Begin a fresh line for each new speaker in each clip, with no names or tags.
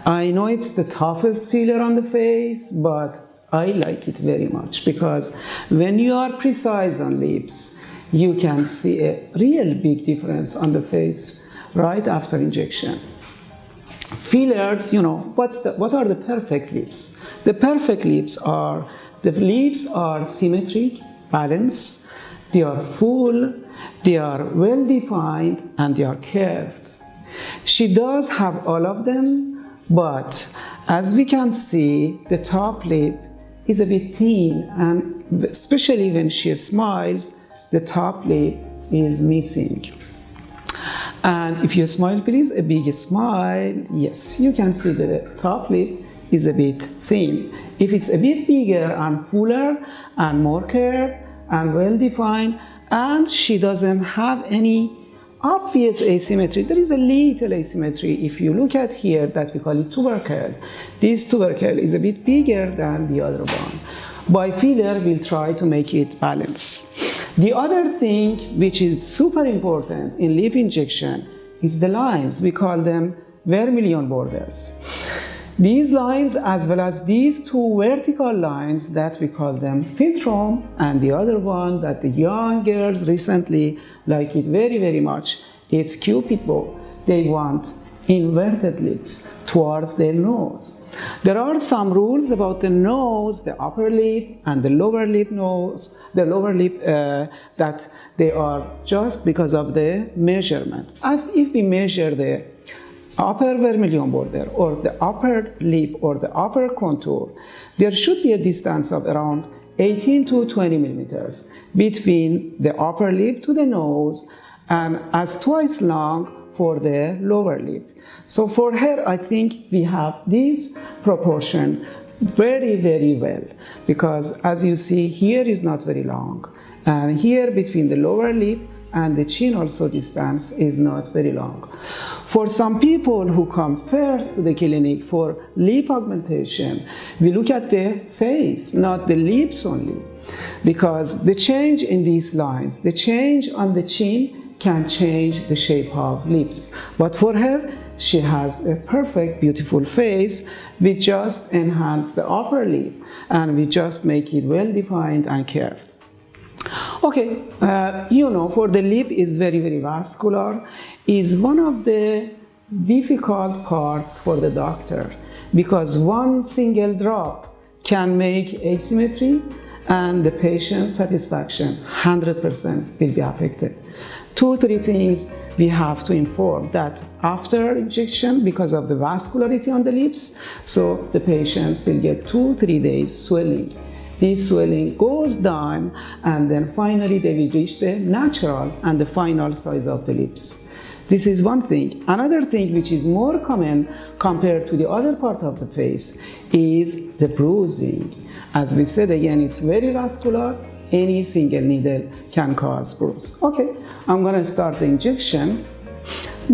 I know it's the toughest filler on the face, but I like it very much because when you are precise on lips, you can see a real big difference on the face right after injection. Fillers, what are the perfect lips? The perfect lips are, the lips are symmetric, balanced, they are full, they are well defined, and they are curved. She does have all of them, but as we can see, the top lip is a bit thin, and especially when she smiles, the top lip is missing. And if you smile, please, a big smile, yes, you can see the top lip is a bit thin. If it's a bit bigger and fuller and more curved and well defined, and she doesn't have any obvious asymmetry, there is a little asymmetry. If you look at here, that we call it tubercle, this tubercle is a bit bigger than the other one. By filler, we'll try to make it balanced. The other thing which is super important in lip injection is the lines. We call them vermilion borders. These lines, as well as these two vertical lines that we call them philtrum, and the other one that the young girls recently like it very, very much, it's cupid bow. They want inverted lips towards their nose. There are some rules about the nose, the upper lip and the lower lip nose, the lower lip that they are just because of the measurement. If we measure the upper vermilion border or the upper lip or the upper contour, there should be a distance of around 18 to 20 millimeters between the upper lip to the nose and as twice long for the lower lip. So for her, I think we have this proportion very, very well, because as you see, here is not very long, and here between the lower lip and the chin also distance is not very long. For some people who come first to the clinic for lip augmentation, we look at the face, not the lips only, because the change in these lines, the change on the chin can change the shape of lips. But for her, she has a perfect, beautiful face. We just enhance the upper lip and we just make it well defined and curved. Okay, for the lip is very, very vascular, is one of the difficult parts for the doctor, because one single drop can make asymmetry and the patient's satisfaction 100% will be affected. 2-3 things we have to inform that after injection, because of the vascularity on the lips, so the patients will get 2-3 days swelling. This swelling goes down and then finally they will reach the natural and the final size of the lips. This is one thing. Another thing which is more common compared to the other part of the face is the bruising. As we said again, it's very vascular. Any single needle can cause bruise. Okay, I'm going to start the injection.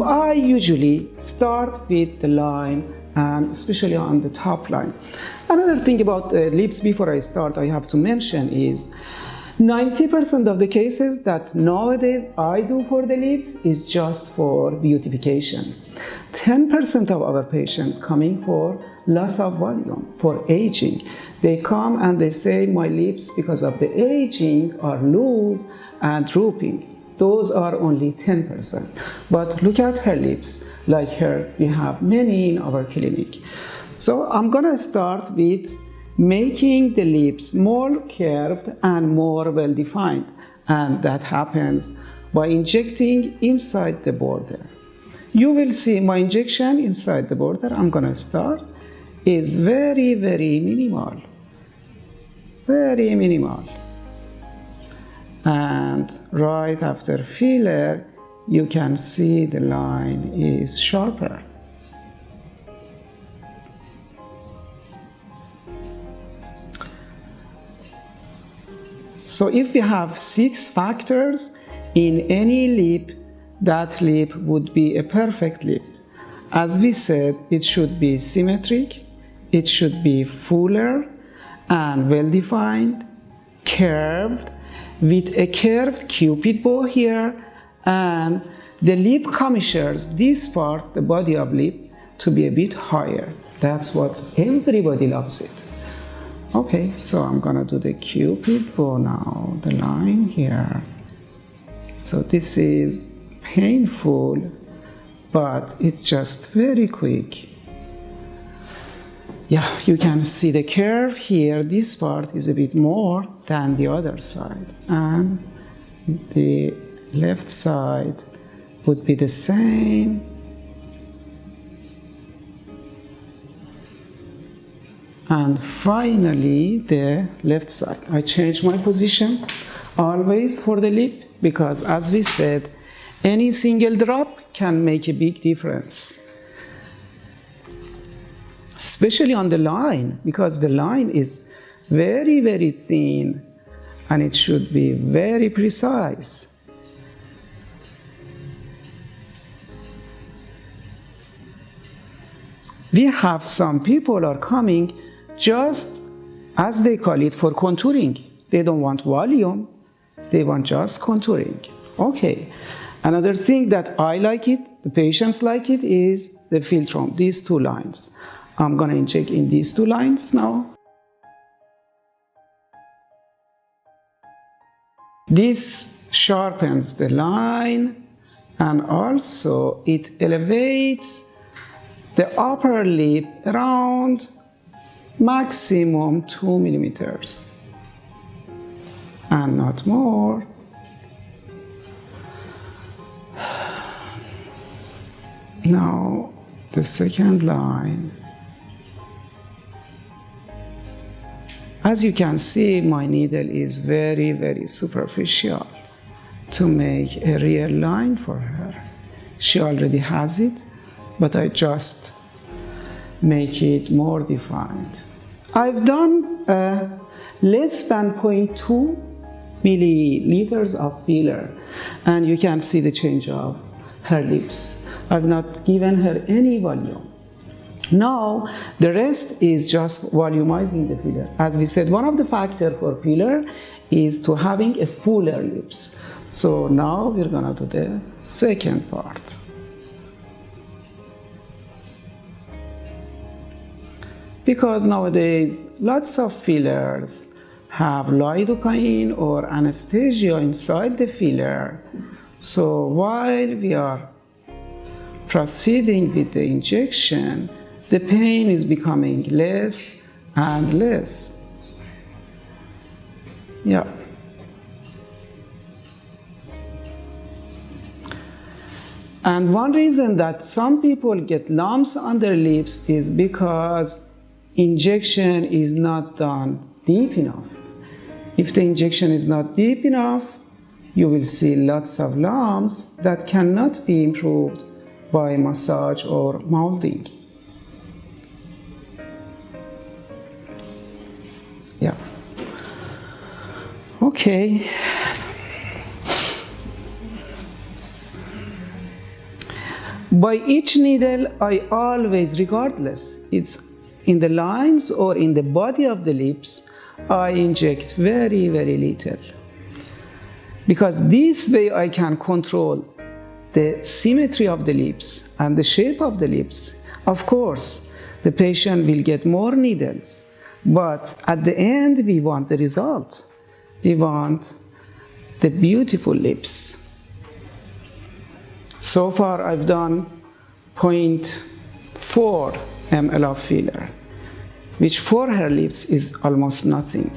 I usually start with the line, and especially on the top line. Another thing about the lips before I start, I have to mention is 90% of the cases that nowadays I do for the lips is just for beautification. 10% of our patients coming for loss of volume, for aging. They come and they say, my lips, because of the aging, are loose and drooping. Those are only 10%. But look at her lips. Like her, we have many in our clinic. So I'm gonna start with making the lips more curved and more well defined. And that happens by injecting inside the border. You will see my injection inside the border. I'm gonna start is very, very minimal. Very minimal. And right after filler, you can see the line is sharper. So if we have 6 factors in any lip, that lip would be a perfect lip. As we said, it should be symmetric, it should be fuller and well defined, curved, with a curved cupid bow here, and the lip commissures, this part, the body of lip, to be a bit higher. That's what everybody loves it. Okay, so I'm gonna do the cupid bow now, the line here. So this is painful, but it's just very quick. Yeah, you can see the curve here. This part is a bit more than the other side, and the left side would be the same. And finally, the left side. I change my position always for the lip because, as we said, any single drop can make a big difference. Especially on the line, because the line is very, very thin and it should be very precise. We have some people are coming just, as they call it, for contouring. They don't want volume, they want just contouring. Okay, another thing that I like it, the patients like it, is the philtrum, these two lines. I'm gonna inject in these two lines now. This sharpens the line and also it elevates the upper lip around maximum 2 millimeters and not more. Now the second line. As you can see, my needle is very, very superficial to make a real line for her. She already has it, but I just make it more defined. I've done less than 0.2 milliliters of filler, and you can see the change of her lips. I've not given her any volume. Now, the rest is just volumizing the filler. As we said, one of the factors for filler is to having a fuller lips. So now we're gonna do the second part. Because nowadays, lots of fillers have lidocaine or anesthesia inside the filler. So while we are proceeding with the injection, the pain is becoming less and less. Yeah. And one reason that some people get lumps on their lips is because injection is not done deep enough. If the injection is not deep enough, you will see lots of lumps that cannot be improved by massage or molding. Yeah. Okay. By each needle, I always, regardless, it's in the lines or in the body of the lips, I inject very, very little. Because this way I can control the symmetry of the lips and the shape of the lips. Of course, the patient will get more needles, but at the end we want the result. We want the beautiful lips. So far I've done 0.4 ml of filler, which for her lips is almost nothing.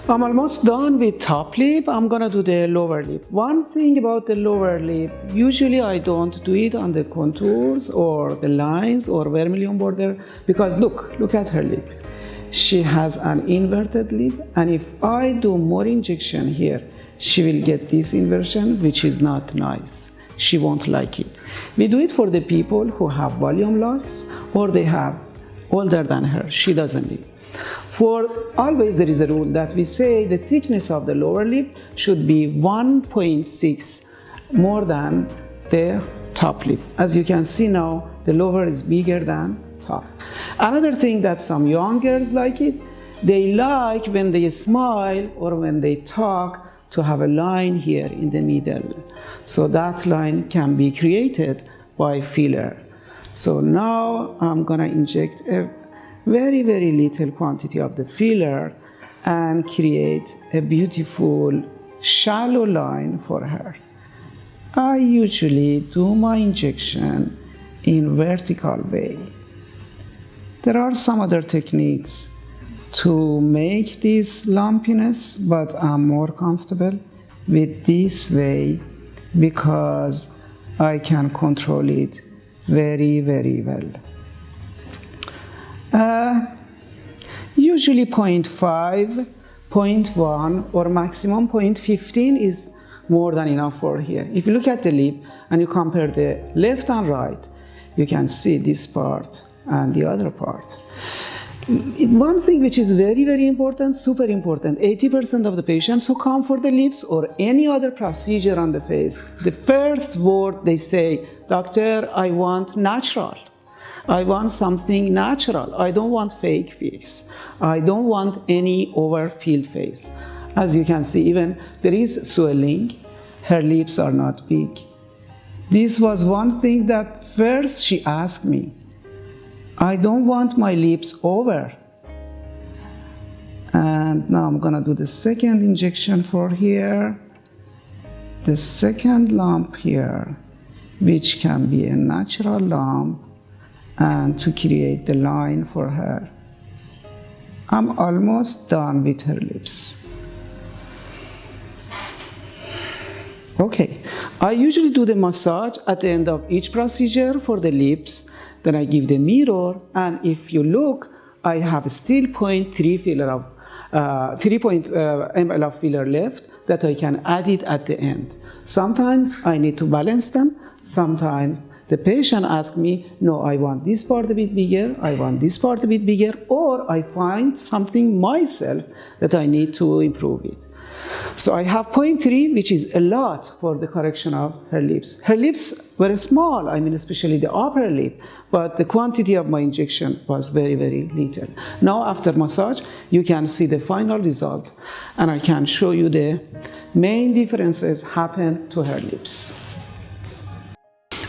I'm almost done with top lip. I'm gonna do the lower lip. One thing about the lower lip, usually I don't do it on the contours or the lines or vermilion border, because look at her lip. She has an inverted lip, and if I do more injection here, she will get this inversion, which is not nice. She won't like it. We do it for the people who have volume loss or they have older than her. She doesn't need. For always there is a rule that we say the thickness of the lower lip should be 1.6 more than the top lip. As you can see now, the lower is bigger than top. Another thing that some young girls like it, they like when they smile or when they talk to have a line here in the middle. So that line can be created by filler. So now I'm gonna inject a very, very little quantity of the filler and create a beautiful shallow line for her. I usually do my injection in vertical way. There are some other techniques to make this lumpiness, but I'm more comfortable with this way because I can control it very, very well. Usually 0.5, 0.1 or maximum 0.15 is more than enough for here. If you look at the lip and you compare the left and right, you can see this part and the other part. One thing which is very, very important, super important, 80% of the patients who come for the lips or any other procedure on the face, the first word they say, "Doctor, I want natural. I want something natural. I don't want fake face. I don't want any overfilled face." As you can see, even there is swelling. Her lips are not big. This was one thing that first she asked me. I don't want my lips over. And now I'm gonna do the second injection for here. The second lump here, which can be a natural lump, and to create the line for her. I'm almost done with her lips. Okay, I usually do the massage at the end of each procedure for the lips. Then I give the mirror, and if you look, I have still 0.3 filler of 3 ml of filler left that I can add it at the end. Sometimes I need to balance them. Sometimes the patient asks me, no, I want this part a bit bigger, I want this part a bit bigger, or I find something myself that I need to improve it. So I have 0.3, which is a lot for the correction of her lips. Her lips were small, I mean especially the upper lip, but the quantity of my injection was very, very little. Now after massage, you can see the final result, and I can show you the main differences happen to her lips.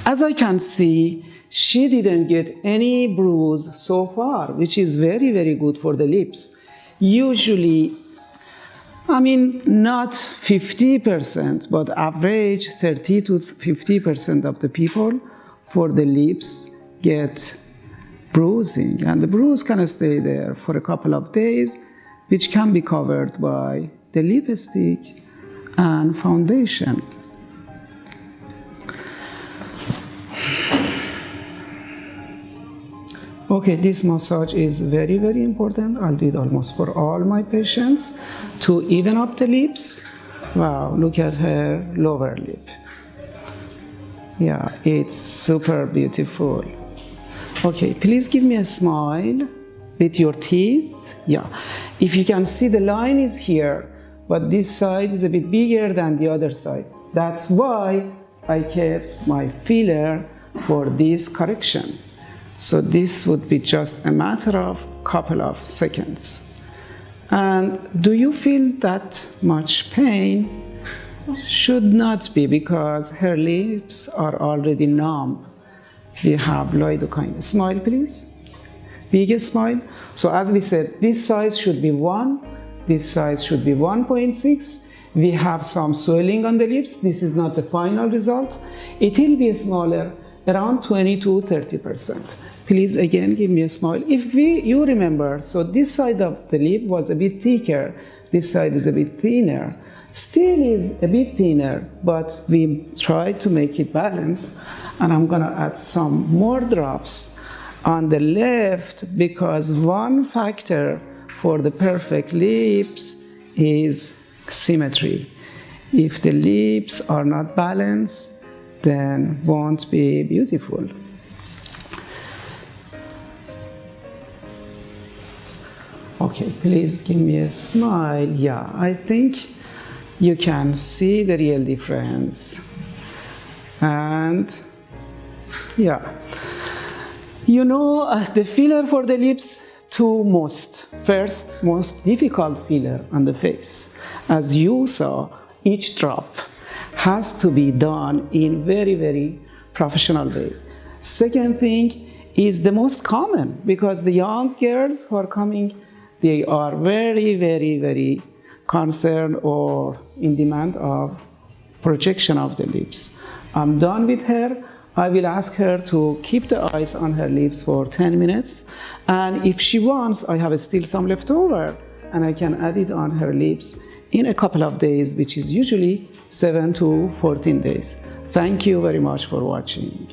As I can see, she didn't get any bruise so far, which is very, very good for the lips. Usually, I mean, not 50%, but average 30 to 50% of the people for the lips get bruising. And the bruise can stay there for a couple of days, which can be covered by the lipstick and foundation. Okay, this massage is very, very important. I'll do it almost for all my patients to even up the lips. Wow, look at her lower lip. Yeah, it's super beautiful. Okay, please give me a smile with your teeth. Yeah, if you can see the line is here, but this side is a bit bigger than the other side. That's why I kept my filler for this correction. So this would be just a matter of couple of seconds. And do you feel that much pain? Should not be, because her lips are already numb. We have lidocaine. Smile, please. Biggest smile. So as we said, this size should be 1. This size should be 1.6. We have some swelling on the lips. This is not the final result. It will be smaller, around 20 to 30%. Please again give me a smile. If you remember, so this side of the lip was a bit thicker, this side is a bit thinner. Still is a bit thinner, but we tried to make it balance. And I'm gonna add some more drops on the left, because one factor for the perfect lips is symmetry. If the lips are not balanced, then won't be beautiful. Okay, please give me a smile. Yeah, I think you can see the real difference. And yeah, you know, the filler for the lips, first most difficult filler on the face. As you saw, each drop has to be done in very, very professional way. Second thing is the most common, because the young girls who are coming, they are very, very, very concerned or in demand of projection of the lips. I'm done with her. I will ask her to keep the ice on her lips for 10 minutes. And if she wants, I have still some left over, and I can add it on her lips in a couple of days, which is usually 7 to 14 days. Thank you very much for watching.